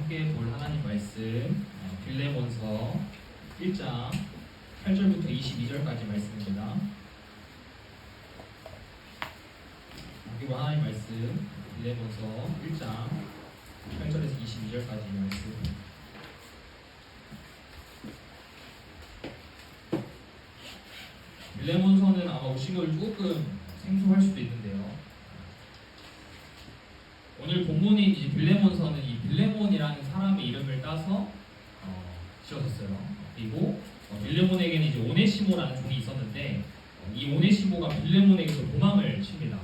함께 볼 하나님 말씀 빌레몬서 1장 8절부터 22절까지 말씀입니다. 함께 볼 하나님 말씀 빌레몬서 1장 8절에서 22절까지 말씀. 빌레몬서는 아마 오신 걸 조금 생소할 수도 있는데요. 오늘 본문인 이제 빌레몬서는 이 빌레몬이라는 사람의 이름을 따서 지어졌어요. 그리고 빌레몬에게는 이제 오네시모라는 종이 있었는데 이 오네시모가 빌레몬에게서 도망을 칩니다.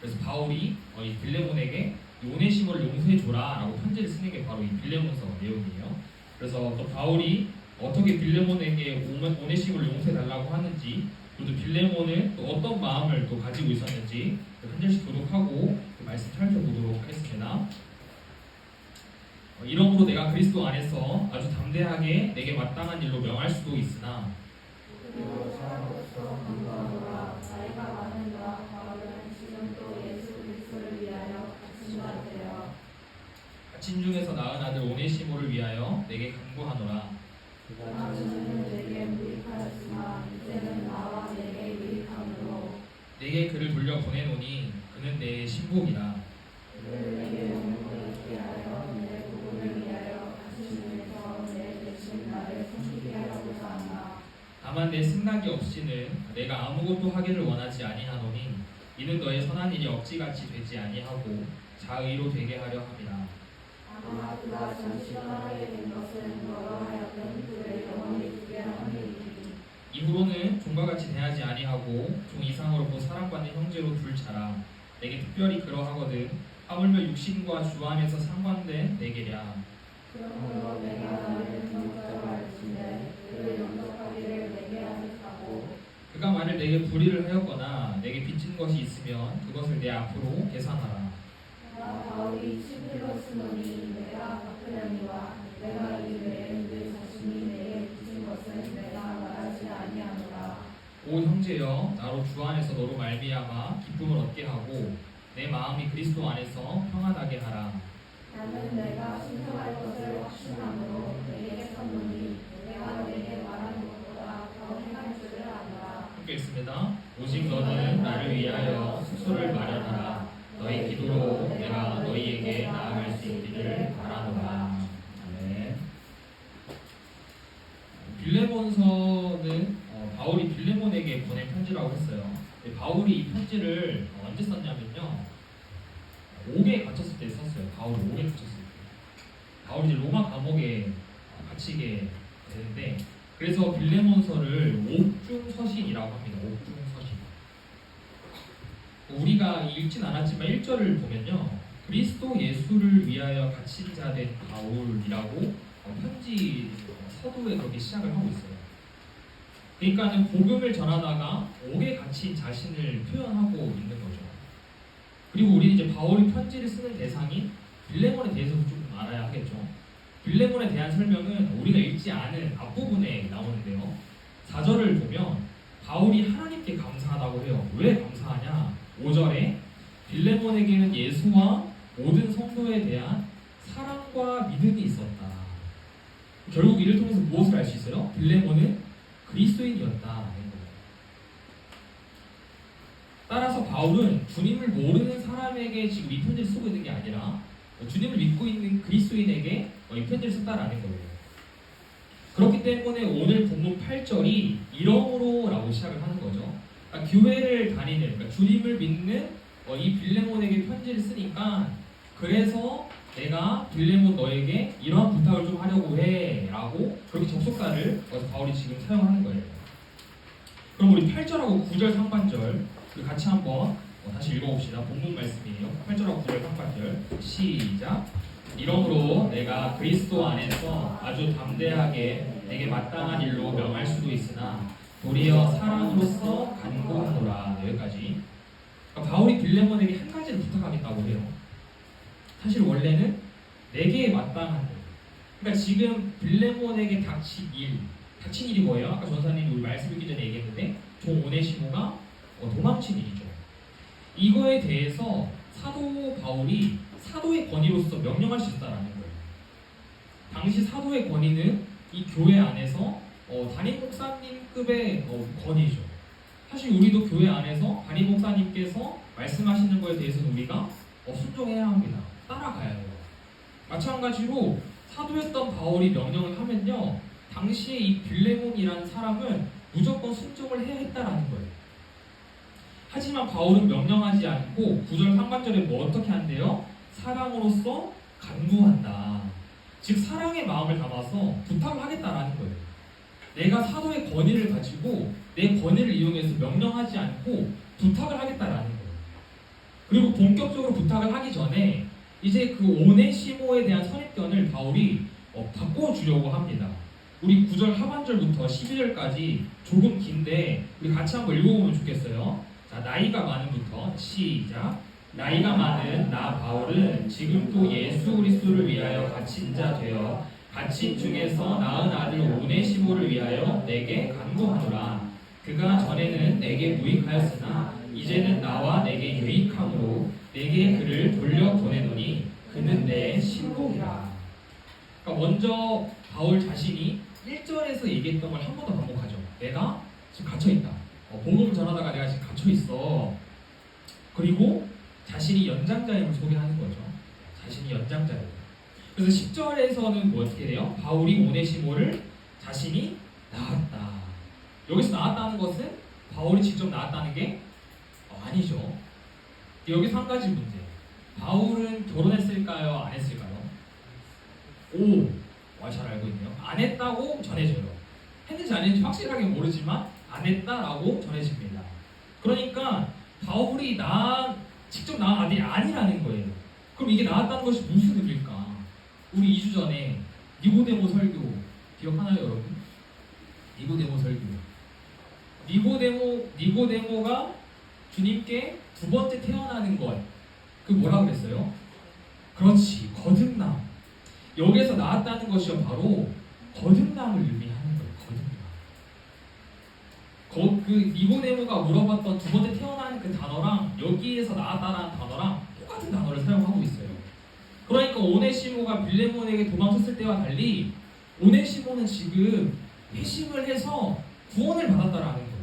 그래서 바울이 이 빌레몬에게 이 오네시모를 용서해줘라라고 편지를 쓰는 게 바로 이 빌레몬서 내용이에요. 그래서 또 바울이 어떻게 빌레몬에게 오네시모를 용서해달라고 하는지, 그리고 빌레몬은 또 어떤 마음을 또 가지고 있었는지 한 절씩 교독하고 그 말씀 살펴보도록 하겠습니다. 이러므로 내가 그리스도 안에서 아주 담대하게 내게 마땅한 일로 명할 수도 있으나 갇힌 중에서 낳은 아들 오네시모를 위하여 내게 간구하노라. 내게 그를 돌려 보내노니 그는 내 신복이라. 다만 내 승낙이 없이는 내가 아무것도 하기를 원하지 아니하노니 이는 너의 선한 일이 억지같이 되지 아니하고 자의로 되게 하려 함이라. 아마 그가 잠시 떠나게 된 것은 너로 하여금 그를 영원히 두게 하는 이후로는 종과 같이 대하지 아니하고 종 이상으로 사랑받는 형제로 둘 자라. 내게 특별히 그러하거든 하물며 육신과 주 안에서 상관된 내게랴. 그러므로 내가 나를 용서하라 할진대 그를 용서하기를 내게 하겠다고. 그가 만일 내게 불의를 하였거나 내게 빚진 것이 있으면 그것을 내 앞으로 계산하라. 나 바울이 시비로 쓰노니 내가 갚으려니와 내가 이 외에 내 자신이 내게 빚진 것은 내가 말하지 아니하노라. 오 형제여, 나로 주 안에서 너로 말미암아 기쁨을 얻게 하고 내 마음이 그리스도 안에서 평안하게 하라. 나는 내가 신성할 것을 확신함으로 내게 썼노니 내가 내게 말하는 것보다 더 행할 줄을 아노라. 함께 읽습니다. 오직 너는 나를 위하여 숙소를 마련하라. 너희 기도로 내가 너희에게 나아갈 수 있기를 바라노라. 아멘. 빌레몬서는 바울이 빌레몬에게 보낸 편지라고 했어요. 바울이 이 편지를 언제 썼냐면요, 옥에 갇혔을 때 썼어요. 바울이 옥에 갇혔을 때. 바울이 이제 로마 감옥에 갇히게 되는데, 그래서 빌레몬서를 옥중서신이라고 합니다. 옥중서신. 우리가 읽진 않았지만 1절을 보면요, 그리스도 예수를 위하여 갇힌 자 된 바울이라고 편지 서두에 그렇게 시작을 하고 있어요. 그러니까는 복음을 전하다가 옥에 갇힌 자신을 표현하고 있는 거죠. 그리고 우리는 이제 바울이 편지를 쓰는 대상인 빌레몬에 대해서도 조금 알아야 하겠죠. 빌레몬에 대한 설명은 우리가 읽지 않은 앞부분에 나오는데요, 4절을 보면 바울이 하나님께 감사하다고 해요. 왜 감사하냐? 5절에 빌레몬에게는 예수와 모든 성도에 대한 사랑과 믿음이 있었다. 결국 이를 통해서 무엇을 알 수 있어요? 빌레몬은 그리스도인이었다. 따라서 바울은 주님을 모르는 사람에게 지금 이 편지를 쓰고 있는 게 아니라 주님을 믿고 있는 그리스도인에게 이 편지를 썼다라는 거예요. 그렇기 때문에 오늘 본문 8절이 이러므로 라고 시작을 하는 거죠. 그러니까 교회를 다니는, 그러니까 주님을 믿는 이 빌레몬에게 편지를 쓰니까, 그래서 내가 빌레몬 너에게 이러한 부탁을 좀 하려고 해 라고 그렇게 접속사를 바울이 지금 사용하는 거예요. 그럼 우리 8절하고 9절 상반절 같이 한번 다시 읽어봅시다. 본문 말씀이에요. 8절하고 9절 상반절 시작. 이러므로 내가 그리스도 안에서 아주 담대하게 내게 마땅한 일로 명할 수도 있으나 도리어 사랑으로서 간구하노라. 여기까지. 그러니까 바울이 빌레몬에게 한 가지를 부탁하겠다고 해요. 사실 원래는 내게 마땅한 일. 그러니까 지금 빌레몬에게 닥친 일이 뭐예요? 아까 전사님이 우리 말씀 읽기 전에 얘기했는데 종 오네시모가 도망친 일이죠. 이거에 대해서 사도 바울이 사도의 권위로서 명령할 수 있다라는 거예요. 당시 사도의 권위는 이 교회 안에서 담임 목사님급의 권위죠. 사실 우리도 교회 안에서 담임 목사님께서 말씀하시는 거에 대해서는 우리가 순종해야 합니다. 따라가야 해요. 마찬가지로 사도였던 바울이 명령을 하면요, 당시에 이 빌레몬이라는 사람은 무조건 순종을 해야 했다라는 거예요. 하지만 바울은 명령하지 않고 9절 상반절에 뭐 어떻게 한대요? 사랑으로서 간구한다. 즉 사랑의 마음을 담아서 부탁을 하겠다라는 거예요. 내가 사도의 권위를 가지고 내 권위를 이용해서 명령하지 않고 부탁을 하겠다라는 거예요. 그리고 본격적으로 부탁을 하기 전에 이제 그 오네시모에 대한 선입견을 바울이 바꿔주려고 합니다. 우리 9절 하반절부터 12절까지 조금 긴데 우리 같이 한번 읽어보면 좋겠어요. 자, 나이가 많음부터 시작. 나이가 많은 나 바울은 지금 또 예수 그리스도를 위하여 갇힌 자 되어 갇힌 중에서 낳은 아들 오네시모를 위하여 내게 간구하노라. 그가 전에는 내게 무익하였으나 이제는 나와 내게 유익함으로 내게 그를 돌려보내노니 그는 내 신복이라. 그러니까 먼저 바울 자신이 1절에서 얘기했던 걸 한 번 더 반복하죠. 내가 지금 갇혀있다. 복음을 전하다가 내가 지금 갇혀있어. 그리고 자신이 연장자임을 소개하는 거죠. 자신이 연장자예요. 그래서 10절에서는 뭐 어떻게 돼요? 바울이 오네시모를 자신이 낳았다. 여기서 낳았다는 것은 바울이 직접 낳았다는 게 아니죠. 여기서 한 가지 문제. 바울은 결혼했을까요? 안 했을까요? 오! 잘 알고 있네요. 안 했다고 전해져요. 했는지 안 했는지 확실하게 모르지만 안 했다라고 전해집니다. 그러니까 바울이 직접 낳은 아들이 아니라는 거예요. 그럼 이게 낳았다는 것이 무슨 의미일까? 우리 2주 전에 니고데모 설교 기억하나요, 여러분? 니고데모 설교. 니고데모가 주님께 두 번째 태어나는 것, 그 뭐라 그랬어요? 그렇지, 거듭남. 여기에서 나왔다는 것이 바로 거듭남을 의미하는 거예요. 거듭남. 그 니고데모가 물어봤던 두 번째 태어나는 그 단어랑 여기에서 나왔다는 단어랑 똑같은 단어를 사용하고 있어요. 그러니까 오네시모가 빌레몬에게 도망쳤을 때와 달리 오네시모는 지금 회심을 해서 구원을 받았다라는 거예요.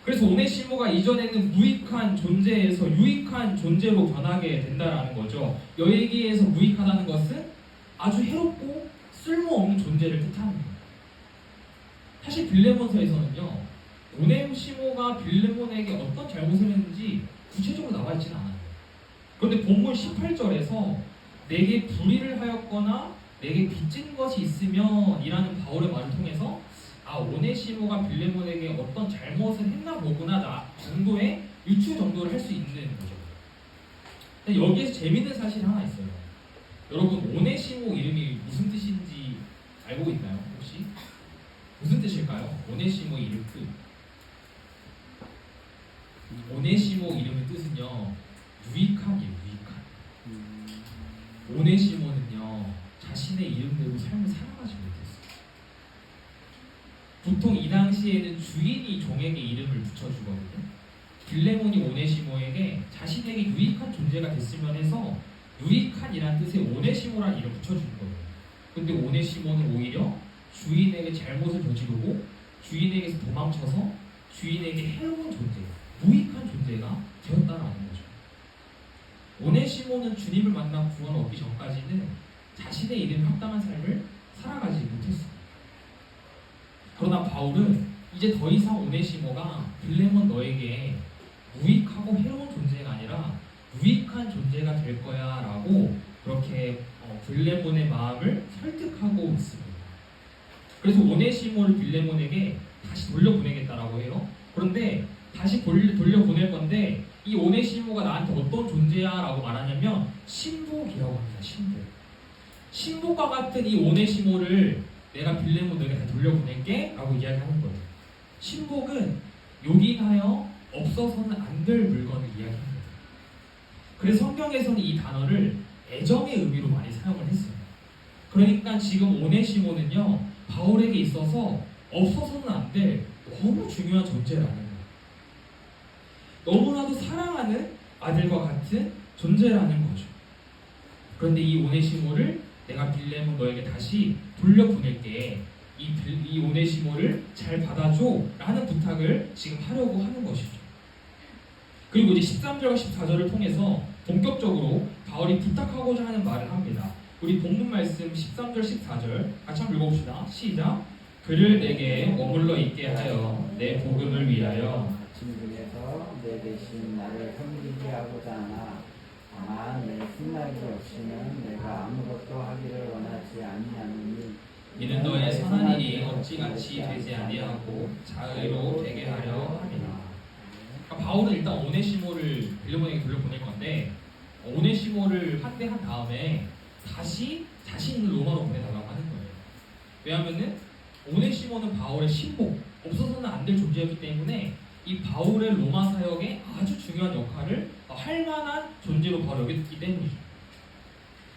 그래서 오네시모가 이전에는 무익한 존재에서 유익한 존재로 변하게 된다라는 거죠. 여기에서 무익하다는 것은 아주 해롭고 쓸모없는 존재를 뜻하는 거예요. 사실 빌레몬서에서는요, 오네시모가 빌레몬에게 어떤 잘못을 했는지 구체적으로 나와 있지는 않아요. 그런데 본문 18절에서 내게 불의를 하였거나 내게 빚진 것이 있으면 이라는 바울의 말을 통해서 오네시모가 빌레몬에게 어떤 잘못을 했나 보구나 정도의 유추 정도를 할 수 있는 거죠. 근데 여기에서 재밌는 사실이 하나 있어요. 여러분, 오네시모 이름이 무슨 뜻인지 알고 있나요? 혹시? 무슨 뜻일까요? 오네시모 이름 뜻. 오네시모 이름의 뜻은요, 유익한이에요. 유익한. 오네시모는요, 자신의 이름대로 삶을 살아가지 못했어요. 보통 이 당시에는 주인이 종에게 이름을 붙여주거든요. 빌레몬이 오네시모에게 자신에게 유익한 존재가 됐으면 해서 유익한이라는 뜻의 오네시모라는 이름을 붙여주는 거예요. 근데 오네시모는 오히려 주인에게 잘못을 저지르고 주인에게서 도망쳐서 주인에게 해로운 존재, 무익한 존재가 되었다라는 거죠. 오네시모는 주님을 만나 구원을 얻기 전까지는 자신의 이름에 합당한 삶을 살아가지 못했습니다. 그러나 바울은 이제 더 이상 오네시모가 빌레몬 너에게 무익하고 해로운 존재가 아니라 유익한 존재가 될 거야 라고 그렇게 빌레몬의 마음을 설득하고 있습니다. 그래서 오네시모를 빌레몬에게 다시 돌려보내겠다라고 해요. 그런데 다시 돌려보낼 건데 이 오네시모가 나한테 어떤 존재야 라고 말하냐면 신복이라고 합니다. 신복과 같은 이 오네시모를 내가 빌레몬 너에게 다 돌려보낼게 라고 이야기하는 거예요. 신복은 요긴하여 없어서는 안 될 물건을 이야기합니다. 그래서 성경에서는 이 단어를 애정의 의미로 많이 사용을 했어요. 그러니까 지금 오네시모는요, 바울에게 있어서 없어서는 안 될 너무 중요한 존재라는 거예요. 너무나도 사랑하는 아들과 같은 존재라는 거죠. 그런데 이 오네시모를 내가 빌레몬 너에게 다시 돌려보낼게. 이 오네시모를 잘 받아줘 라는 부탁을 지금 하려고 하는 것이죠. 그리고 이제 13절과 14절을 통해서 본격적으로 바울이 부탁하고자 하는 말을 합니다. 우리 본문 말씀 13절 14절 같이 한번 읽어봅시다. 시작. 그를 내게 머물러 있게 하여 내 복음을 위하여 진중에서 내 대신 나를 섬기게 하고자 하나 다만 내 승낙이 없이는 내가 아무것도 하기를 원하지 아니하노니 이는 너의 선한 일이 어찌같이 되지 아니하고 자의로 되게 하려 함이라. 그러니까 바울은 일단 오네시모를 빌레몬에게 돌려보낼 건데 오네시모를 환대한 다음에 다시 자신을 로마로 보내달라고 하는 거예요. 왜냐하면은 오네시모는 바울의 신복, 없어서는 안 될 존재였기 때문에 이 바울의 로마 사역에 아주 중요한 역할을 할 만한 존재로 바로 여겼기 때문이죠.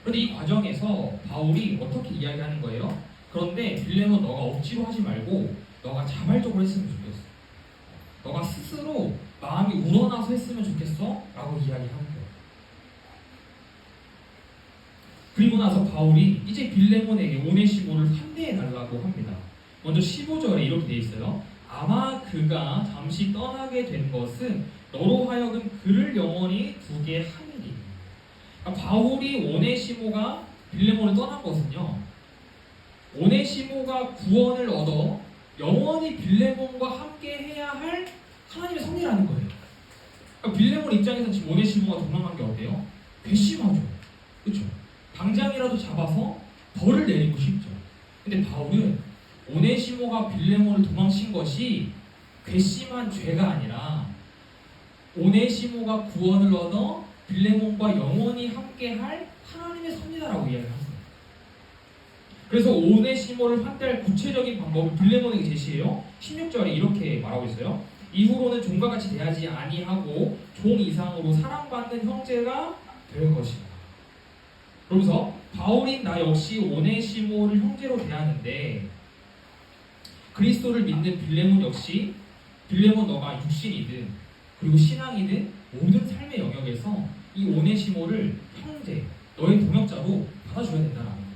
그런데 이 과정에서 바울이 어떻게 이야기하는 거예요? 그런데 빌레몬 너가 억지로 하지 말고 너가 자발적으로 했으면 좋겠어. 너가 스스로 마음이 우러나서 했으면 좋겠어 라고 이야기하는 거예요. 그리고 나서 바울이 이제 빌레몬에게 오네시모를 환대해 달라고 합니다. 먼저 15절에 이렇게 되어 있어요. 아마 그가 잠시 떠나게 된 것은 너로 하여금 그를 영원히 두게 함이니. 그러니까 바울이 오네시모가 빌레몬을 떠난 것은요, 오네시모가 구원을 얻어 영원히 빌레몬과 함께 해야 할 하나님의 섭리라는 거예요. 그러니까 빌레몬 입장에서 지금 오네시모가 도망간 게 어때요? 괘씸하죠. 그렇죠? 당장이라도 잡아서 벌을 내리고 싶죠. 근데 바울은 오네시모가 빌레몬을 도망친 것이 괘씸한 죄가 아니라 오네시모가 구원을 얻어 빌레몬과 영원히 함께할 하나님의 섭리다라고 이야기를 합니다. 그래서 오네시모를 환대할 구체적인 방법을 빌레몬에게 제시해요. 16절에 이렇게 말하고 있어요. 이후로는 종과 같이 대하지 아니하고 종 이상으로 사랑받는 형제가 될 것이다. 그러면서 바울인 나 역시 오네시모를 형제로 대하는데 그리스도를 믿는 빌레몬 역시 빌레몬 너가 육신이든 그리고 신앙이든 모든 삶의 영역에서 이 오네시모를 형제, 너의 동역자로 받아줘야 된다는 거예요.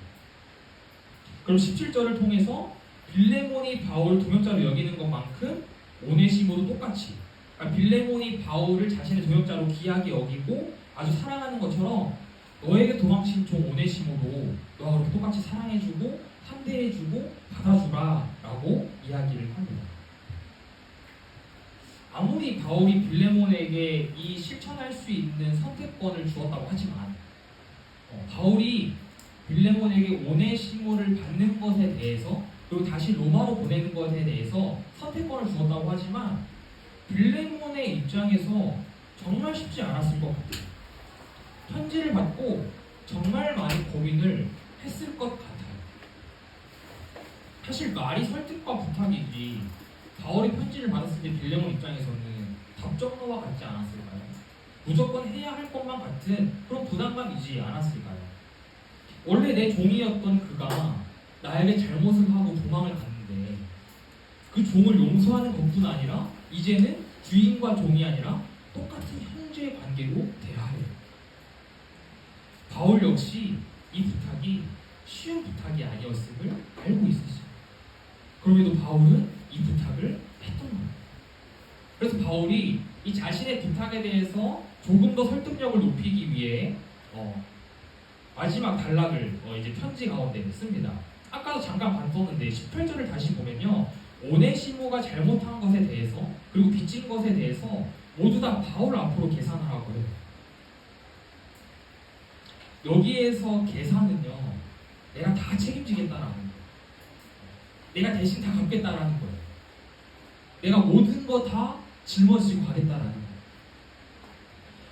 그럼 17절을 통해서 빌레몬이 바울을 동역자로 여기는 것만큼 오네시모도 똑같이, 그러니까 빌레몬이 바울을 자신의 동역자로 귀하게 여기고 아주 사랑하는 것처럼 너에게 도망친 종 오네시모도 너와 그렇게 똑같이 사랑해주고 환대해주고 받아주라 라고 이야기를 합니다. 아무리 바울이 빌레몬에게 이 실천할 수 있는 선택권을 주었다고 하지만 바울이 빌레몬에게 오네시모를 받는 것에 대해서 그리고 다시 로마로 보내는 것에 대해서 선택권을 주었다고 하지만 빌레몬의 입장에서 정말 쉽지 않았을 것 같아요. 편지를 받고 정말 많이 고민을 했을 것 같아요. 사실 말이 설득과 부탁이지 바울이 편지를 받았을 때 빌레몬 입장에서는 답정너와 같지 않았을까요? 무조건 해야 할 것만 같은 그런 부담감이지 않았을까요? 원래 내 종이었던 그가 나에게 잘못을 하고 도망을 갔는데 그 종을 용서하는 것뿐 아니라 이제는 주인과 종이 아니라 똑같은 형제의 관계로 대하래요. 바울 역시 이 부탁이 쉬운 부탁이 아니었음을 알고 있었어요. 그럼에도 바울은 이 부탁을 했던 거예요. 그래서 바울이 이 자신의 부탁에 대해서 조금 더 설득력을 높이기 위해 마지막 단락을 이제 편지 가운데 씁니다. 아까도 잠깐 봤었는데 18절을 다시 보면요, 오네시모가 잘못한 것에 대해서 그리고 빚진 것에 대해서 모두 다 바울 앞으로 계산하라고 해요. 여기에서 계산은요, 내가 다 책임지겠다라는 거예요. 내가 대신 다 갚겠다라는 거예요. 내가 모든 거 다 짊어지고 가겠다라는 거예요.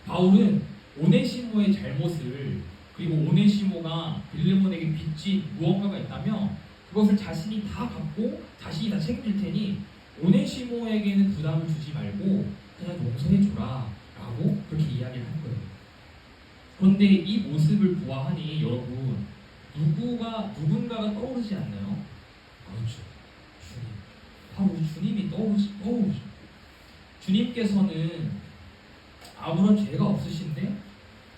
바울은 오네시모의 잘못을 그리고 오네시모가 빌레몬에게 빚진 무언가가 있다면 그것을 자신이 다 갚고 자신이 다 책임질 테니 오네시모에게는 부담을 주지 말고 그냥 용서해주라 라고 그렇게 이야기를 한 거예요. 그런데 이 모습을 보아하니 여러분, 누군가가 떠오르지 않나요? 그렇죠, 주님. 바로 주님이 떠오르죠. 주님께서는 아무런 죄가 없으신데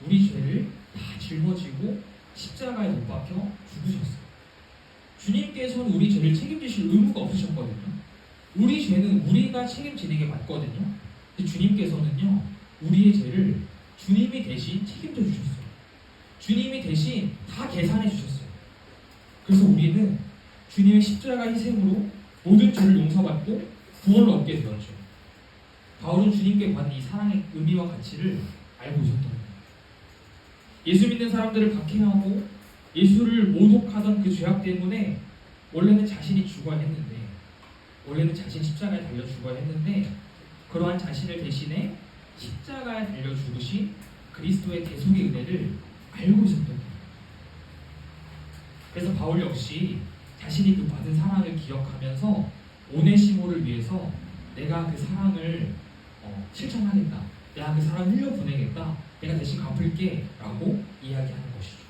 우리 죄를 다 짊어지고 십자가에 못 박혀 죽으셨어요. 주님께서는 우리 죄를 책임지실 의무가 없으셨거든요. 우리 죄는 우리가 책임지는 게 맞거든요. 근데 주님께서는요, 우리의 죄를 주님이 대신 책임져 주셨어요. 주님이 대신 다 계산해 주셨어요. 그래서 우리는 주님의 십자가 희생으로 모든 죄를 용서받고 구원을 얻게 되었죠. 바울은 주님께 받는 이 사랑의 의미와 가치를 알고 있었던 거예요. 예수 믿는 사람들을 박해하고 예수를 모독하던 그 죄악 때문에 원래는 자신이 죽어야 했는데, 원래는 자신 십자가에 달려 죽어야 했는데, 그러한 자신을 대신해 십자가에 달려 죽으신 그리스도의 대속의 은혜를 알고 있었던 거예요. 그래서 바울 역시 자신이 그 받은 사랑을 기억하면서 오네시모를 위해서 내가 그 사랑을 실천하겠다, 내가 그 사랑을 흘려보내겠다, 내가 대신 갚을게 라고 이야기하는 것이죠.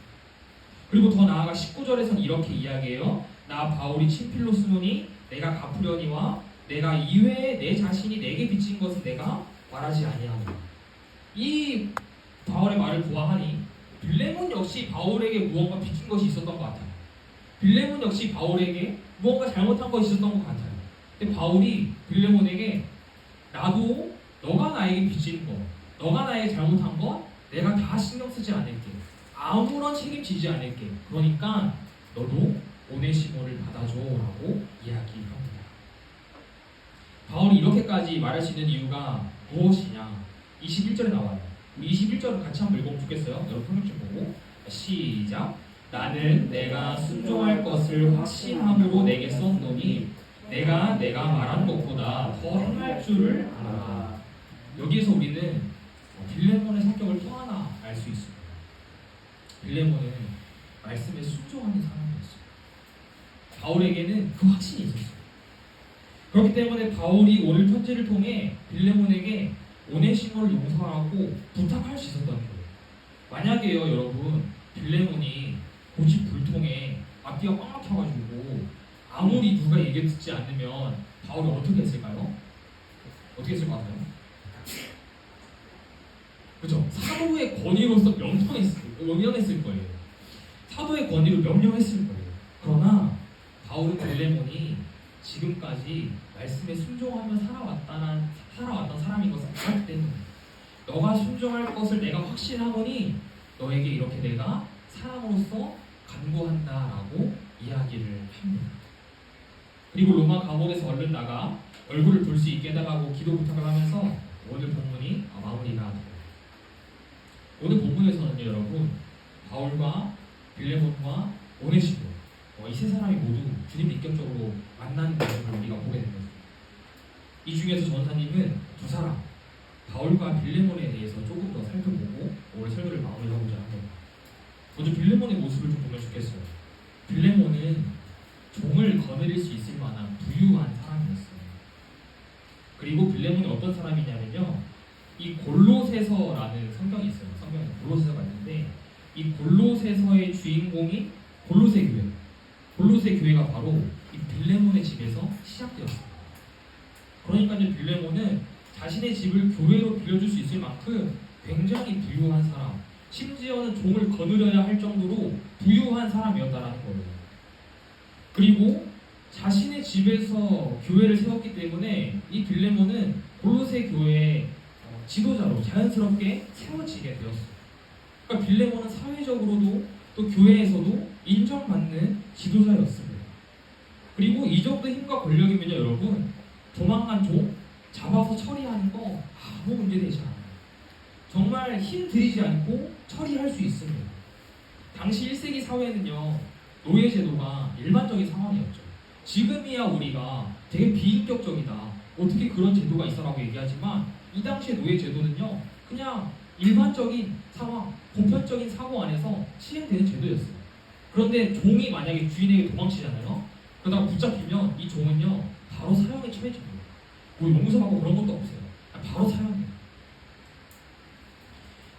그리고 더 나아가 19절에서는 이렇게 이야기해요. 나 바울이 친필로 쓰노니 내가 갚으려니와 내가 이외에 내 자신이 내게 빚진 것은 내가 말하지 아니하노라. 이 바울의 말을 보아하니 빌레몬 역시 바울에게 무언가 빚진 것이 있었던 것 같아요. 빌레몬 역시 바울에게 무언가 잘못한 것이 있었던 것 같아요. 근데 바울이 빌레몬에게 나도 너가 나에게 빚진 거, 너가 나에게 잘못한 거 내가 다 신경 쓰지 않을게. 아무런 책임지지 않을게. 그러니까 너도 오네시모를 받아줘라고 이야기합니다. 바울이 이렇게까지 말할 수 있는 이유가 무엇이냐? 21절에 나와요. 21절을 같이 한번 읽어보면 좋겠어요. 여러분 성경 좀 보고 시작. 나는 내가 순종할 것을 확신함으로 내게 썼노니 내가 말한 것보다 더 행할 줄을 알아. 여기에서 우리는 빌레몬의 성격을 또 하나 알 수 있습니다. 빌레몬은 말씀에 순종하는 사람이었어요. 바울에게는 그 확신이 있었어요. 그렇기 때문에 바울이 오늘 편지를 통해 빌레몬에게 오네시모를 용서하고 부탁할 수 있었던 거예요. 만약에요, 여러분, 빌레몬이 고집 불통에 앞뒤가 꽉 막혀가지고 아무리 누가 얘기 듣지 않으면 바울이 어떻게 했을까요? 어떻게 했을 것 같아요? 그죠? 사도의 권위로서 명령했을 거예요. 사도의 권위로 명령했을 거예요. 그러나 바울은 빌레몬이 지금까지 말씀에 순종하며 살아왔던 사람인 것을 알았기 때문에 너가 순종할 것을 내가 확신하노니 너에게 이렇게 내가 사람으로서 간구한다라고 이야기를 합니다. 그리고 로마 감옥에서 얼른 나가 얼굴을 볼 수 있게 해달라고 기도 부탁을 하면서 오늘 본문이 마무리가 됩니다. 오늘 본문에서는요, 여러분, 바울과 빌레몬과 오네시모 이 세 사람이 모두 주님을 인격적으로 만나는 모습을 우리가 보게 됩니다. 이 중에서 전사님은 두 사람, 바울과 빌레몬에 대해서 조금 더 살펴보고 오늘 설교를 마무리하고자 합니다. 먼저 빌레몬의 모습을 좀 보면 좋겠어요. 빌레몬은 종을 거느릴 수 있을 만한 부유한 사람이었어요. 그리고 빌레몬이 어떤 사람이냐면요, 이 골로새서라는 성경이 있어요. 성경에 골로새서가 있는데 이 골로새서의 주인공이 골로새 교회. 골로새 교회가 바로 이 빌레몬의 집에서 시작되었습니다. 그러니까 이제 빌레몬은 자신의 집을 교회로 빌려줄 수 있을 만큼 굉장히 부유한 사람, 심지어는 종을 거느려야 할 정도로 부유한 사람이었다라는 거예요. 그리고 자신의 집에서 교회를 세웠기 때문에 이 빌레몬은 골로새 교회의 지도자로 자연스럽게 세워지게 되었어요. 그러니까 빌레몬은 사회적으로도 또 교회에서도 인정받는 지도자였습니다. 그리고 이 정도 힘과 권력이면요, 여러분, 도망간 종 잡아서 처리하는 거 아무 문제 되지 않아요. 정말 힘 들이지 않고 처리할 수 있습니다. 당시 1세기 사회는요, 노예 제도가 일반적인 상황이었죠. 지금이야 우리가 되게 비인격적이다, 어떻게 그런 제도가 있어라고 얘기하지만 이 당시의 노예 제도는요, 그냥 일반적인 상황, 보편적인 사고 안에서 시행되는 제도였어요. 그런데 종이 만약에 주인에게 도망치잖아요. 그러다가 붙잡히면 이 종은요, 바로 사형에 처해집니다. 뭐 용서하고 그런 것도 없어요. 바로 사형이에요.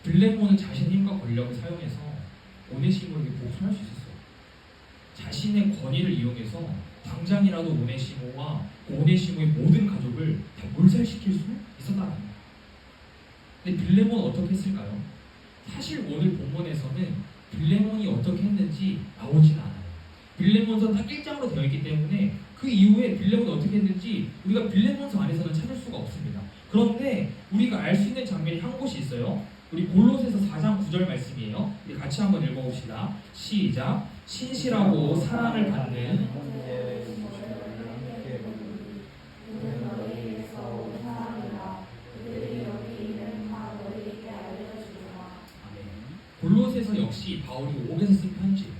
빌레몬은 자신의 힘과 권력을 사용해서 오네시모에게 복수할 수 있었어요. 자신의 권위를 이용해서 당장이라도 오네시모와 오네시모의 모든 가족을 다 몰살시킬 수 있었다는 거예요. 근데 빌레몬은 어떻게 했을까요? 사실 오늘 본문에서는 빌레몬이 어떻게 했는지 나오진 않아요. 빌레몬서 딱 1장으로 되어 있기 때문에 그 이후에 빌레몬이 어떻게 했는지 우리가 빌레몬서 안에서는 찾을 수가 없습니다. 그런데 우리가 알 수 있는 장면이 한 곳이 있어요. 우리 골로새서 4장 9절 말씀이에요. 우리 같이 한번 읽어봅시다. 시작. 신실하고 사랑을 받는 그는 너희에게서 온 사람이라 그들이 여기 있는 바 너희에게 알려주리라. 골로새서 역시 바울이 옥에서 쓴 편지예요.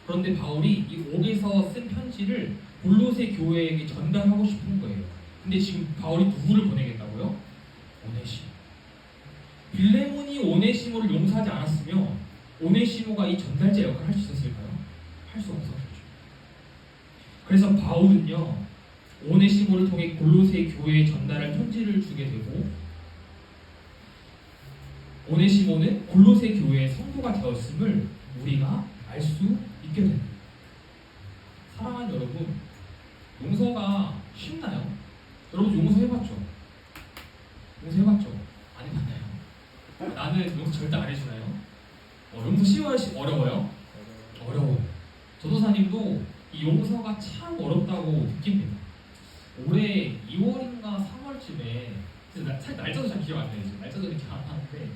그런데 바울이 이 옥에서 쓴 편지를 골로새 교회에게 전달하고 싶은 거예요. 근데 지금 바울이 누구를 보내겠다고요? 오네시모. 빌레몬이 오네시모를 용서하지 않았으면 오네시모가 이 전달자 역할을 할 수 있었을까요? 할 수 없었겠죠. 그래서 바울은요, 오네시모를 통해 골로새 교회에 전달할 편지를 주게 되고, 오네시모는 골로새 교회의 성도가 되었음을 우리가 알 수 있게 됩니다. 사랑하는 여러분, 용서가 쉽나요? 여러분 용서해봤죠? 용서해봤죠? 안 해봤나요? 나는 용서 절대 안 해주나요? 용서 쉬워요? 어려워요? 어려워요. 전도사님도 이 용서가 참 어렵다고 느낍니다. 올해 2월인가 3월쯤에 사실 날짜도 잘 기억 안 나요. 날짜도 기억 안 나는데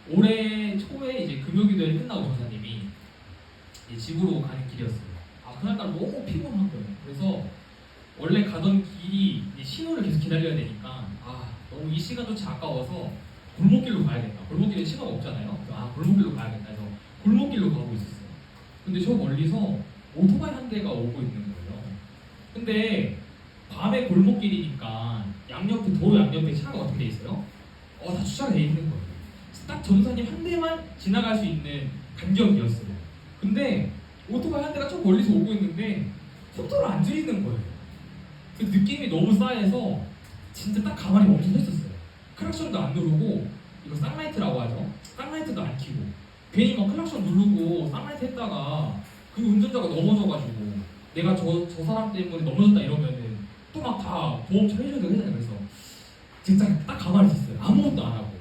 올해 초에 이제 금요기도회 끝나고 전도사님이 집으로 가는 길이었어요. 그날따라 너무 피곤한 거예요. 그래서 원래 가던 길이 신호를 계속 기다려야 되니까 너무 이 시간조차 아까워서 골목길로 가야겠다. 골목길에 신호가 없잖아요. 골목길로 가야겠다 해서 골목길로 가고 있었어요. 근데 저 멀리서 오토바이 한 대가 오고 있는 거예요. 근데 밤에 골목길이니까 양옆에 도로 양옆에 차가 어떻게 돼 있어요? 다 주차가 돼 있는 거예요. 딱 전사님 한 대만 지나갈 수 있는 간격이었어요. 근데 오토바이 한 대가 좀 멀리서 오고 있는데 속도를 안 줄이는 거예요. 그 느낌이 너무 싸해서 진짜 딱 가만히 멈춰 서 있었어요. 클락션도 안 누르고, 이거 쌍라이트라고 하죠. 쌍라이트도 안 켜고 괜히 막 클락션 누르고 쌍라이트 했다가 그 운전자가 넘어져가지고 내가 저 사람 때문에 넘어졌다 이러면은 또 막 다 보험 처리해줘야 되고 해야 그래서 진짜 딱 가만히 있었어요. 아무것도 안 하고.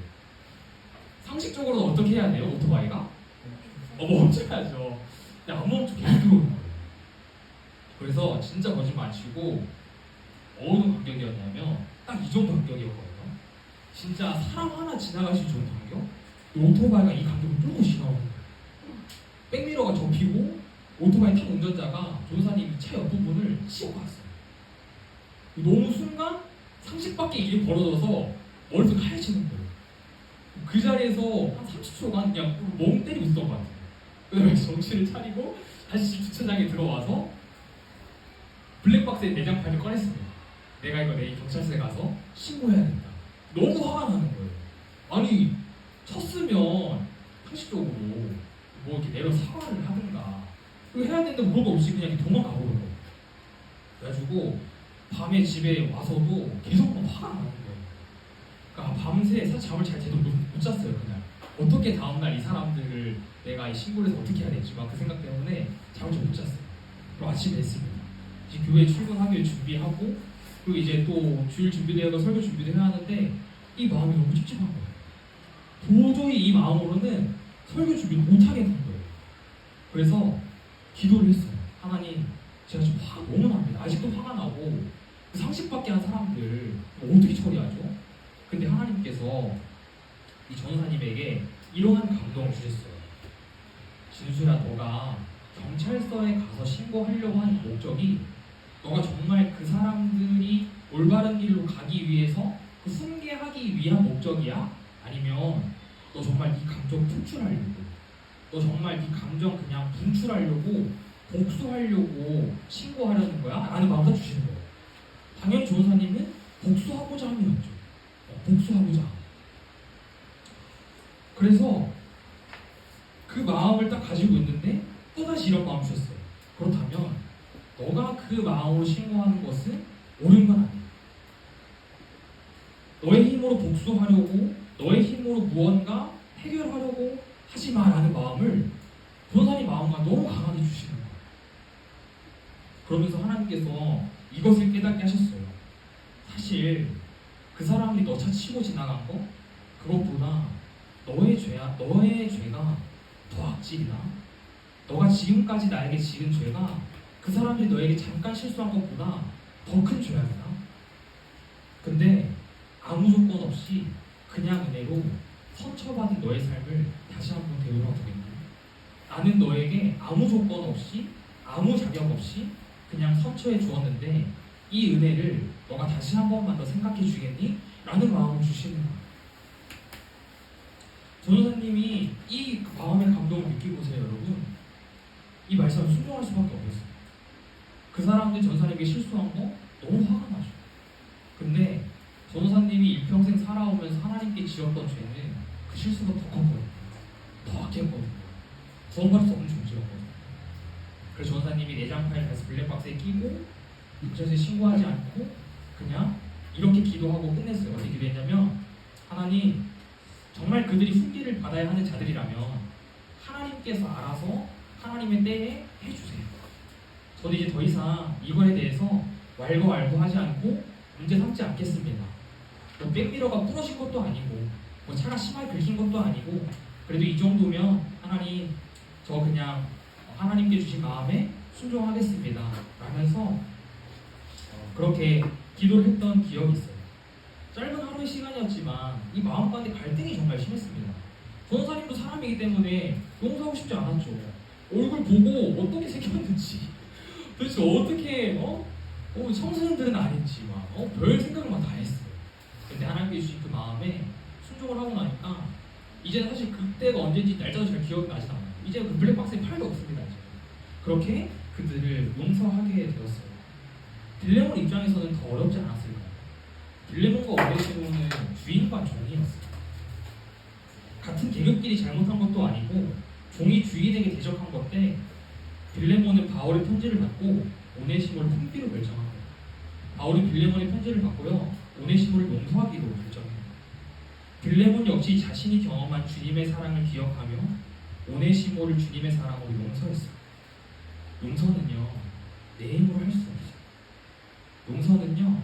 상식적으로 어떻게 해야 돼요? 오토바이가? 멈춰야죠. 근데 안 멈춰 계속 들어오는 거예요. 그래서 진짜 거짓말 안 치고 어느 간격이었냐면 딱 이 정도 간격이었거든요. 진짜 사람 하나 지나갈 수 있는 간격? 오토바이가 이 간격을 뚫고 지나오는 거예요. 백미러가 접히고 오토바이 탄 운전자가 조사님이 차 옆부분을 치고 갔어요. 너무 순간 상식 밖의 일이 벌어져서 머리도 하얘지는 거예요. 그 자리에서 한 30초간 그냥 멍 때리고 있었던 것 같아요. 그다음에 정신을 차리고 다시 집 주차장에 들어와서 블랙박스에 내장판을 꺼냈습니다. 내가 이거 내일 경찰서에 가서 신고해야겠다. 너무 화가 나는 거예요. 아니 쳤으면 상식적으로 뭐 이렇게 내려 사과를 하든가 이거 해야 되는데 그런 거 없이 그냥 도망가버려요. 그래가지고 밤에 집에 와서도 계속 막 화가 나는 거예요. 그러니까 밤새 사실 잠을 잘 제대로 못 잤어요. 그날 어떻게 다음날 이 사람들을 내가 이 신고를 해서 어떻게 해야 될지 막 그 생각 때문에 잠을 좀 못 잤어요. 그리고 아침에 됐습니다. 이제 교회 출근하기를 준비하고 그리고 이제 또 주일 준비되고 설교 준비도 해야 하는데 이 마음이 너무 찝찝한 거예요. 도저히 이 마음으로는 설교 준비를 못 하겠는 거예요. 그래서 기도를 했어요. 하나님, 제가 지금 화가 너무 납니다. 아직도 화가 나고 그 상식 밖에 한 사람들 어떻게 처리하죠? 근데 하나님께서 이 전도사님에게 이러한 감동을 주셨어요. 진수야, 너가 경찰서에 가서 신고하려고 하는 목적이 너가 정말 그 사람들이 올바른 길로 가기 위해서 그 훈계하기 위한 목적이야? 아니면 너 정말 네 감정 표출하려고, 너 정말 네 감정 그냥 분출하려고, 복수하려고 신고하려는 거야? 라는 마음을 주시는 거예요. 당연히 조사님은 복수하고자 함이었죠. 복수하고자. 그래서 그 마음을 딱 가지고 있는데 또다시 이런 마음을 주셨어요. 그렇다면 너가 그 마음으로 신고하는 것은 옳은 건 아니야. 너의 힘으로 복수하려고, 너의 힘으로 무언가 해결하려고 하지 마라는 마음을 변호사님 마음과 너무 강하게 주시는 거예요. 그러면서 하나님께서 이것을 깨닫게 하셨어요. 사실 그 사람이 너 차 치고 지나간 거 그것보다 너의 죄가 더 악질이나 너가 지금까지 나에게 지은 죄가 그 사람들이 너에게 잠깐 실수한 것보다 더 큰 죄악이다. 근데 아무 조건 없이 그냥 은혜로 선처받은 너의 삶을 다시 한번 되돌아보겠니? 나는 너에게 아무 조건 없이 아무 자격 없이 그냥 선처해 주었는데 이 은혜를 너가 다시 한 번만 더 생각해 주겠니? 라는 마음을 주시는 거예요. 전도사님이 이 마음의 감동을 느끼고세요, 여러분. 이 말씀을 순종할 수밖에 없었어요. 그 사람들 전사님에게 실수한 거 너무 화가 나죠. 근데 전도사님이 일평생 살아오면서 하나님께 지었던 죄는 그 실수가 더 컸거든요. 더 악했거든요. 구원받을 수 없는 존재였거든요. 그래서 전도사님이 내장 파일 다시 블랙박스에 끼고 경찰서에 신고하지 않고 그냥 이렇게 기도하고 끝냈어요. 어떻게 기도했냐면, 하나님, 정말 그들이 훈계를 받아야 하는 자들이라면 하나님께서 알아서 하나님의 때에 해주세요. 저도 이제 더 이상 이거에 대해서 왈가왈부하지 않고 문제 삼지 않겠습니다. 뭐 백미러가 부러진 것도 아니고 뭐 차가 심하게 긁힌 것도 아니고, 그래도 이 정도면 하나님, 저 그냥 하나님께 주신 마음에 순종하겠습니다 라면서 그렇게 기도를 했던 기억이 있어요. 짧은 하루의 시간이었지만 이 마음 가운데 갈등이 정말 심했습니다. 전도사님도 사람이기 때문에 용서하고 싶지 않았죠. 얼굴 보고 어떻게 생겼는지, 도대체 어떻게 청소년들은 아닌지 별 생각을 막 다 했어요. 근데 하나님께 주신 그 마음에 순종을 하고 나니까 이제는 사실 그때가 언제인지 날짜도 잘 기억이 나지 않아요. 이제 그 블랙박스에 팔도 없습니다. 이제. 그렇게 그들을 용서하게 되었어요. 빌레몬 입장에서는 더 어렵지 않았을까요? 빌레몬과 오네시모는 주인과 종이었어요. 같은 계급끼리 잘못한 것도 아니고 종이 주인에게 대적한 건데, 빌레몬은 바울의 편지를 받고 오네시모를 혼비로 결정한 거예요. 바울은 빌레몬의 편지를 받고요, 오네시모를 용서하기로 결정해요. 빌레몬 역시 자신이 경험한 주님의 사랑을 기억하며 오네시모를 주님의 사랑으로 용서했어요. 용서는요, 내 힘으로 할 수 없어요. 용서는요,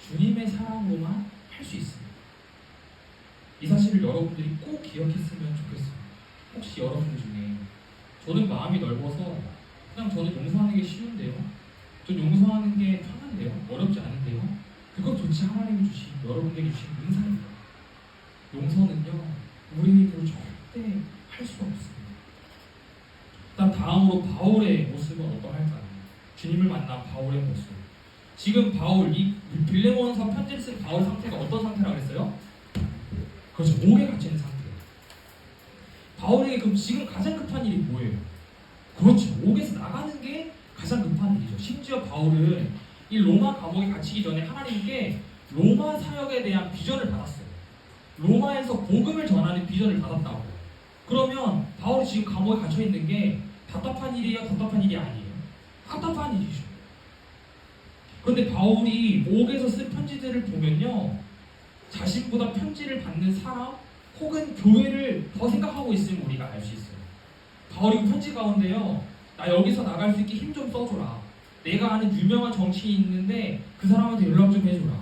주님의 사랑으로만 할 수 있습니다. 이 사실을 여러분들이 꼭 기억했으면 좋겠어요. 혹시 여러분들 중에 저는 마음이 넓어서 그냥 저는 용서하는 게 쉬운데요, 전 용서하는 게 편한데요, 어렵지 않은데요, 그것조차 하나님이 주신, 여러분에게 주신 은사입니다. 용서는요, 우리 힘으로 절대 할 수가 없습니다. 일단 다음으로 바울의 모습은 어떠할까요? 주님을 만난 바울의 모습. 지금 바울, 이 빌레몬서 편지를 쓴 바울 상태가 어떤 상태라고 했어요? 그렇죠, 옥에 갇히는 상태예요. 바울에게 그럼 지금 가장 급한 일이 뭐예요? 그렇죠, 옥에서 나가는 게 가장 급한 일이죠. 심지어 바울은 이 로마 감옥에 갇히기 전에 하나님께 로마 사역에 대한 비전을 받았어요. 로마에서 복음을 전하는 비전을 받았다고. 그러면 바울이 지금 감옥에 갇혀 있는 게 답답한 일이에요? 답답한 일이 아니에요? 답답한 일이죠. 그런데 바울이 옥에서 쓴 편지들을 보면요, 자신보다 편지를 받는 사람 혹은 교회를 더 생각하고 있음을 우리가 알 수 있어요. 바울이 그 편지 가운데요, 나 여기서 나갈 수 있게 힘 좀 써줘라. 내가 아는 유명한 정치인이 있는데 그 사람한테 연락 좀 해줘라.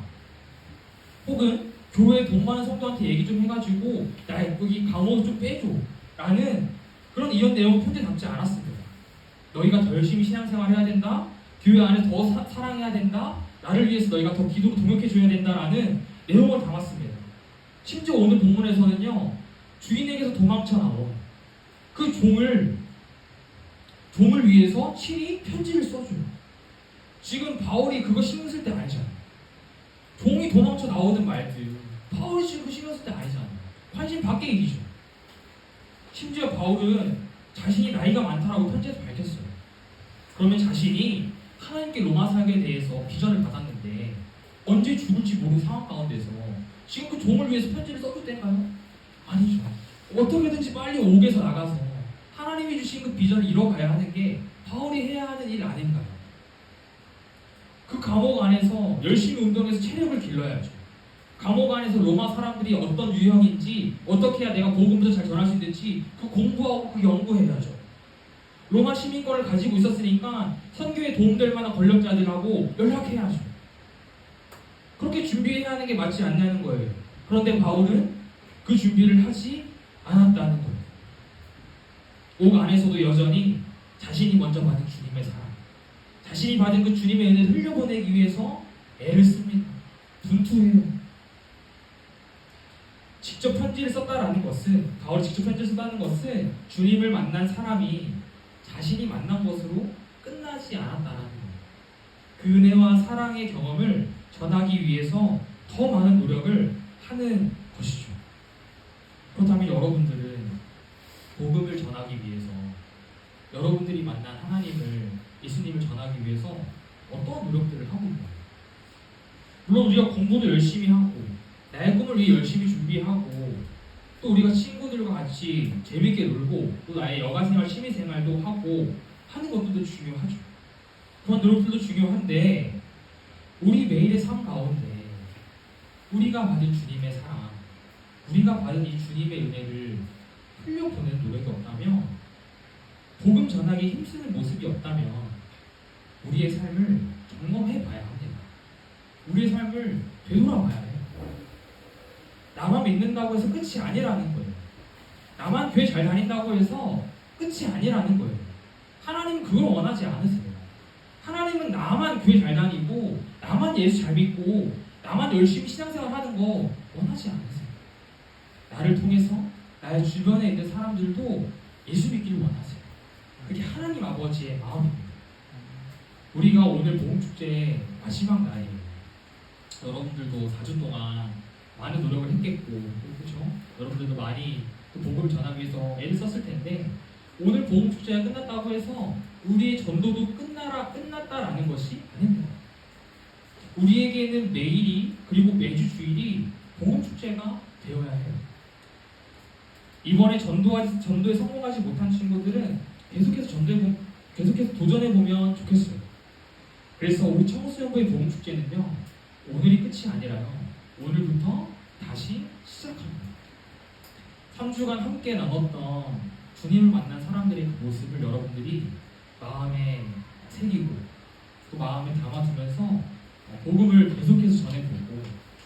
혹은 교회 돈 많은 성도한테 얘기 좀 해가지고 나 여기 감옥 좀 빼줘 라는 그런 이런 내용을 편지에 담지 않았습니다. 너희가 더 열심히 신앙생활 해야 된다, 교회 안에 더 사랑해야 된다, 나를 위해서 너희가 더 기도로 동역해줘야 된다라는 내용을 담았습니다. 심지어 오늘 본문에서는요, 주인에게서 도망쳐 나온 그 종을 위해서 친히 편지를 써줘요. 지금 바울이 그거 신경 쓸 때 아니잖아요. 종이 도망쳐 나오든 말든 바울이 지금 신경 쓸 때 아니잖아요. 관심 밖의 일이죠. 심지어 바울은 자신이 나이가 많다라고 편지에서 밝혔어요. 그러면 자신이 하나님께 로마 사역에 대해서 비전을 받았는데 언제 죽을지 모르는 상황 가운데서 지금 그 종을 위해서 편지를 써줄 때인가요? 아니죠. 어떻게든지 빨리 옥에서 나가서 하나님이 주신 그 비전을 이뤄가야 하는 게 바울이 해야 하는 일 아닌가요? 그 감옥 안에서 열심히 운동해서 체력을 길러야죠. 감옥 안에서 로마 사람들이 어떤 유형인지, 어떻게 해야 내가 복음을 잘 전할 수 있는지 그 공부하고 그 연구해야죠. 로마 시민권을 가지고 있었으니까 선교에 도움될 만한 권력자들하고 연락해야죠. 그렇게 준비해야 하는 게 맞지 않냐는 거예요. 그런데 바울은 그 준비를 하지 않았다는 거예요. 옥 안에서도 여전히 자신이 먼저 받은 주님의 사랑, 자신이 받은 그 주님의 은혜를 흘려보내기 위해서 애를 씁니다. 분투해요. 직접 편지를 썼다라는 것은, 바울이 직접 편지를 썼다는 것은 주님을 만난 사람이 자신이 만난 것으로 끝나지 않았다라는 거예요. 그 은혜와 사랑의 경험을 전하기 위해서 더 많은 노력을 하는 것이죠. 그렇다면 여러분들은 복음을 전하기 위해서, 여러분들이 만난 하나님을, 예수님을 전하기 위해서 어떤 노력들을 하고 있나요? 물론 우리가 공부도 열심히 하고 나의 꿈을 위해 열심히 준비하고 또 우리가 친구들과 같이 재밌게 놀고 또 나의 여가생활, 취미생활도 하고 하는 것들도 중요하죠. 그런 노력들도 중요한데 우리 매일의 삶 가운데 우리가 받은 주님의 사랑, 우리가 받은 이 주님의 은혜를 흘려보내는 노력이 없다면, 복음 전하기에 힘쓰는 모습이 없다면 우리의 삶을 점검해 봐야 합니다. 우리의 삶을 되돌아봐야 해요. 나만 믿는다고 해서 끝이 아니라는 거예요. 나만 교회 잘 다닌다고 해서 끝이 아니라는 거예요. 하나님은 그걸 원하지 않으세요. 하나님은 나만 교회 잘 다니고 나만 예수 잘 믿고 나만 열심히 신앙생활 하는 거 원하지 않으세요. 나를 통해서 나의 주변에 있는 사람들도 예수 믿기를 원하세요. 그게 하나님 아버지의 마음입니다. 우리가 오늘 복음축제의 마지막 날이에요. 여러분들도 4주 동안 많은 노력을 했겠고, 그렇죠? 여러분들도 많이 그 복음을 전하기 위해서 애를 썼을 텐데, 오늘 복음축제가 끝났다고 해서 우리의 전도도 끝났다라는 것이 아닙니다. 우리에게는 매일이, 그리고 매주 주일이 복음축제가 되어야 해요. 이번에 전도에 성공하지 못한 친구들은 계속해서 도전해보면 좋겠어요. 그래서 우리 청소년부의 복음축제는요, 오늘이 끝이 아니라요, 오늘부터 다시 시작합니다. 3주간 함께 나눴던 주님을 만난 사람들의 그 모습을 여러분들이 마음에 새기고 또 마음에 담아두면서 복음을 계속해서 전해보고,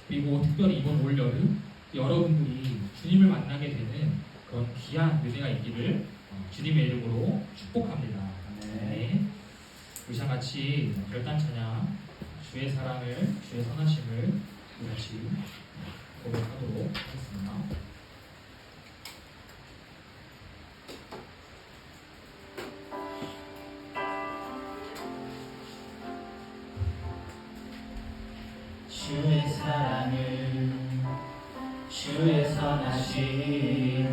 그리고 특별히 이번 올여름 여러분들이 주님을 만나게 되는 그런 귀한 은혜가 있기를 주님의 이름으로 축복합니다. 네. 우리 다 같이 별단 찬양, 주의 사랑을, 주의 선하심을 같이 고백하도록 하겠습니다. 주의 사랑을, 주의 선하심을,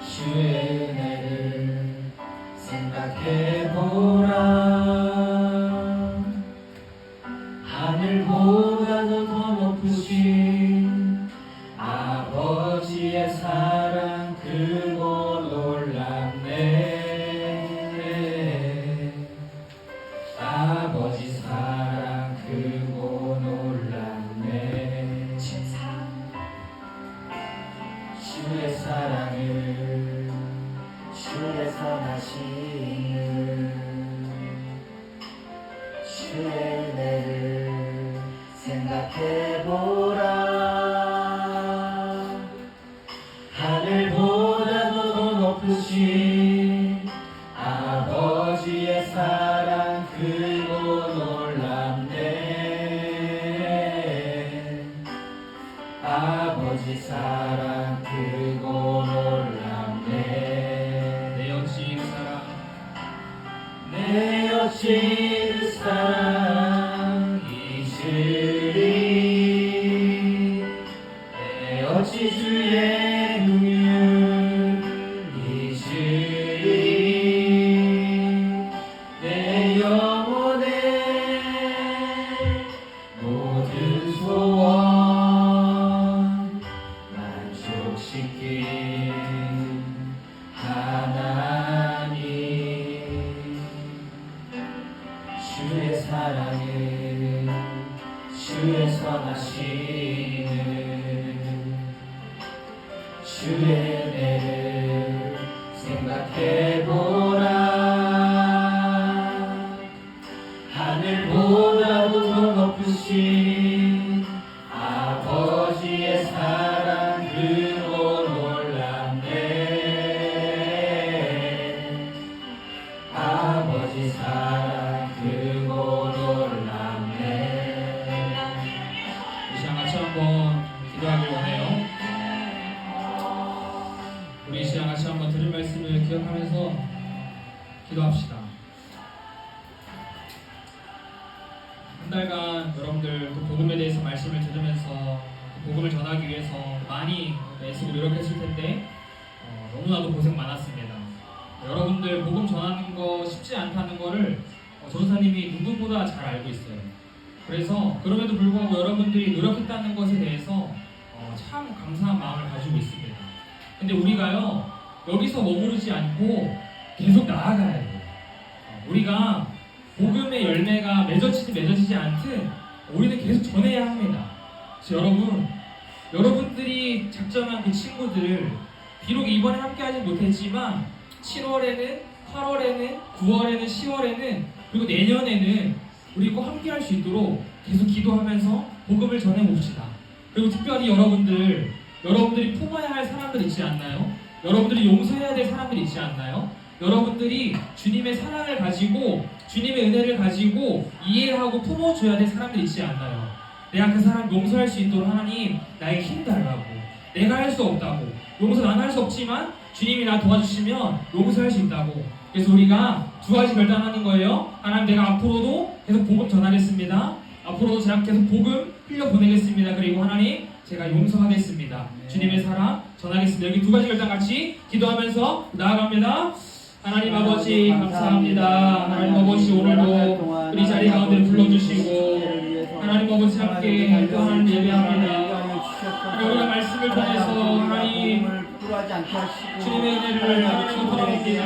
주의 은혜를 생각해보라. 하늘보다도 더 높으신 아버지의 사랑, 크고 놀랍네. 아버지 사랑 크고 놀랍네. 주의 사랑을, 주의 선하심을, 주의 은혜를 생각해보라. 하늘보다도 더 높으신 아버지의 사랑, 크고 놀랍네. 아버지 사랑 크고 놀랍네. 내 여친 사랑, 내 여친 사랑 잊으리. 내 어찌 주의 긍휼 잊으리. 내 영혼의 모든 소원 만족시킨 하나님. 생각하면서 기도합시다. 한 달간 여러분들 그 복음에 대해서 말씀을 들으면서 그 복음을 전하기 위해서 많이 애쓰고 노력했을 텐데 너무나도 고생 많았습니다. 여러분들 복음 전하는 거 쉽지 않다는 거를 전사님이 누구보다 잘 알고 있어요. 그래서 그럼에도 불구하고 여러분들이 노력했다는 것에 대해서 참 감사한 마음을 가지고 있습니다. 근데 우리가요 여기서 머무르지 않고 계속 나아가야 돼요. 우리가 복음의 열매가 맺어지지 않든 우리는 계속 전해야 합니다. 그래서 여러분들이 작정한 그 친구들을 비록 이번에 함께하지 못했지만 7월에는, 8월에는, 9월에는, 10월에는 그리고 내년에는 우리 꼭 함께할 수 있도록 계속 기도하면서 복음을 전해봅시다. 그리고 특별히 여러분들이 품어야 할 사람들 있지 않나요? 여러분들이 용서해야 될 사람들 있지 않나요? 여러분들이 주님의 사랑을 가지고 주님의 은혜를 가지고 이해하고 품어줘야 될 사람들 있지 않나요? 내가 그 사람 용서할 수 있도록 하나님 나에게 힘 달라고. 내가 할 수 없다고. 용서 난 할 수 없지만 주님이 나 도와주시면 용서할 수 있다고. 그래서 우리가 두 가지 결단하는 거예요. 하나님 내가 앞으로도 계속 복음 전하겠습니다. 앞으로도 제가 계속 복음 흘려보내겠습니다. 그리고 하나님 제가 용서하겠습니다. 주님의 사랑 전하겠습니다. 여기 두 가지 결단 같이 기도하면서 나아갑니다. 하나님 아버지 감사합니다. 하나님 아버지 오늘도 우리 자리 가운데 불러주시고 하나님 아버지 함께 또 하나님 예배합니다. 우리가 말씀을 통해서 하나님 주님의 은혜를 하나님 돌아옵니다.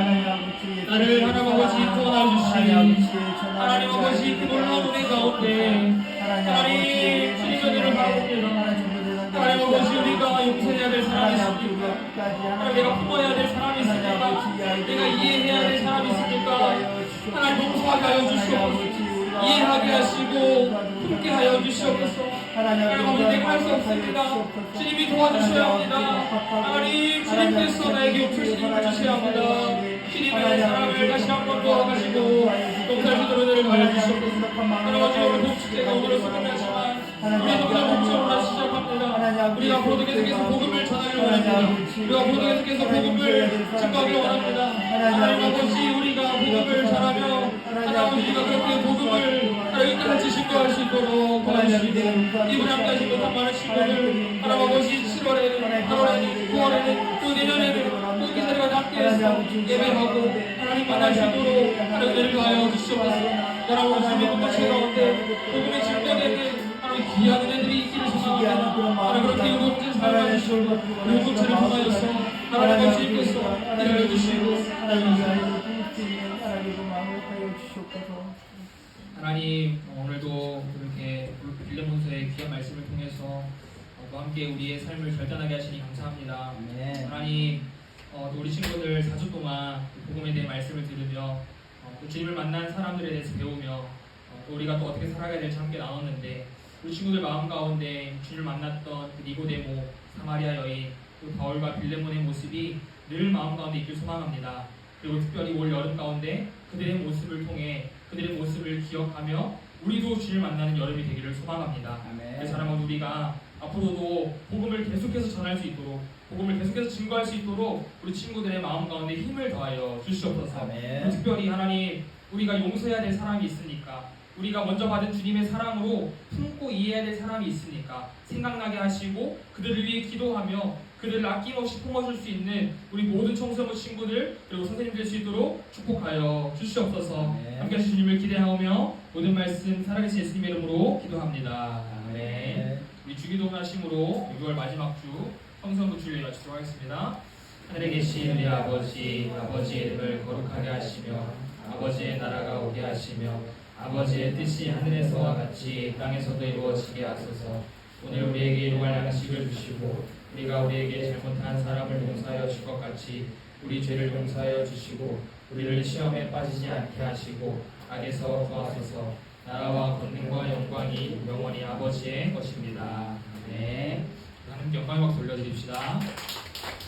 나를 하나님 아버지 구원하여 주시니 하나님 아버지 그 놀라운 은혜 가운데 하나님 주님의 은혜를 바라봅니다. 하나님 아버지 우리가 용서해야 될 사람이 있습니까? 하나님 내가 품어야 될 사람이 있습니까? 내가 이해해야 될 사람이 있습니까? 하나님 용서하게 하여 주시옵소서. 이해하게 하시고 품게 하여 주시옵소서. 하나님 아버지 내가 할 수 없습니다. 주님이 도와주셔야 합니다. 하나님 주님께서 나에게 용서하시는 힘을 주셔야 합니다. 주님의 사랑을 다시 한번 도와가시고 용서할 수 있도록 은혜를 가여 주시옵소서. 하나님 아버지 오늘 복축제가 오늘은 소중하지만 우리도 그냥 복축으로 시작합니다. 우리가 앞으로도 계속해서 복음을 전하기를 원합니다. 우리가 앞으로도 계속해서 복음을 증거하기를 원합니다. 하나님 아버지 우리가 복음을 전하며 하나님 아버지 우리가 그렇게 복음을 여기까지 증거할 수 있도록 도와주시고 이번에 함께하지 못한 많은 친구들 하나님 아버지 7월에는 8월에는 9월에는 또 내년에는 또 기사리가 함께해서 예배하고 하나님 만날 수 있도록 하나님 은혜를 가하여 주시옵소서. 여러분 주님의 공동체 가운데 복음의 증거되는 하나님 귀한 은혜들이 있기를 소망합니다. 하나님 그렇게 공동체를 사용하여 주시고 공동체를 통하여서 하나님 주님께서 일하여 주시고 하나님 오늘도 그렇게 빌레몬서의 귀한 말씀을 통해서 또 함께 우리의 삶을 결단하게 하시니 감사합니다. 하나님 또 우리 친구들 4주 동안 복음에 대해 말씀을 들으며 또 주님을 만난 사람들에 대해서 배우며 또 우리가 또 어떻게 살아가야 될지 함께 나눴는데 우리 친구들 마음 가운데 주님을 만났던 그 니고데모, 사마리아 여인, 또 바울과 빌레몬의 모습이 늘 마음 가운데 있길 소망합니다. 그리고 특별히 올 여름 가운데 그들의 모습을 통해 그들의 모습을 기억하며 우리도 주님을 만나는 여름이 되기를 소망합니다. 그래서 하나님 우리가 앞으로도 복음을 계속해서 전할 수 있도록 복음을 계속해서 증거할 수 있도록 우리 친구들의 마음 가운데 힘을 더하여 주시옵소서. 특별히 하나님 우리가 용서해야 될 사람이 있으니까 우리가 먼저 받은 주님의 사랑으로 품고 이해해야 될 사람이 있으니까 생각나게 하시고 그들을 위해 기도하며 그들을 아낌없이 품어줄 수 있는 우리 모든 청소년 친구들 그리고 선생님 될 수 있도록 축복하여 주시옵소서. 함께 하신 주님을 기대하며 모든 말씀 살아계신 예수님의 이름으로 기도합니다. 아멘. 우리 주기도문 하심으로 6월 마지막 주 성성부 주일에 마치도록 하겠습니다. 하늘에 계신 우리 아버지 아버지의 이름을 거룩하게 하시며 아버지의 나라가 오게 하시며 아버지의 뜻이 하늘에서와 같이 땅에서도 이루어지게 하소서. 오늘 우리에게 일용할 양식을 주시고 우리가 우리에게 잘못한 사람을 용서하여 줄 것 같이 우리 죄를 용서하여 주시고 우리를 시험에 빠지지 않게 하시고 악에서 구하소서. 나라와 권능과 영광이 영원히 아버지의 것입니다. 네, 하나님께 영광을 막 돌려드립시다.